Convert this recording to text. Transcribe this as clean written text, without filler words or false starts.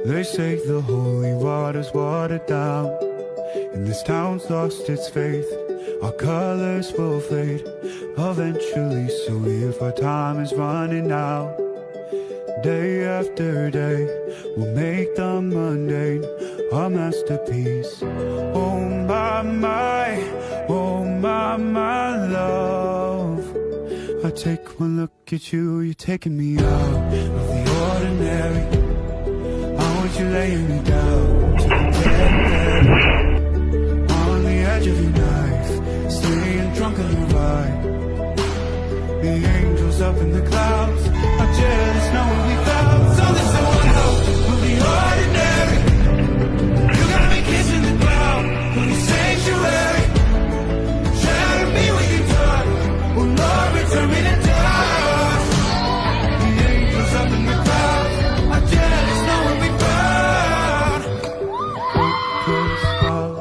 They say the holy water's watered down, and this town's lost its faith. Our colors will fade eventually, so if our time is running out, day after day, we'll make the mundane our masterpiece. Oh my, oh my love. I take one look at you, you're taking me out of the ordinary. I want you laying me down to the dead, on the edge of your knife, staying drunk on the ride. The angels up in the clouds,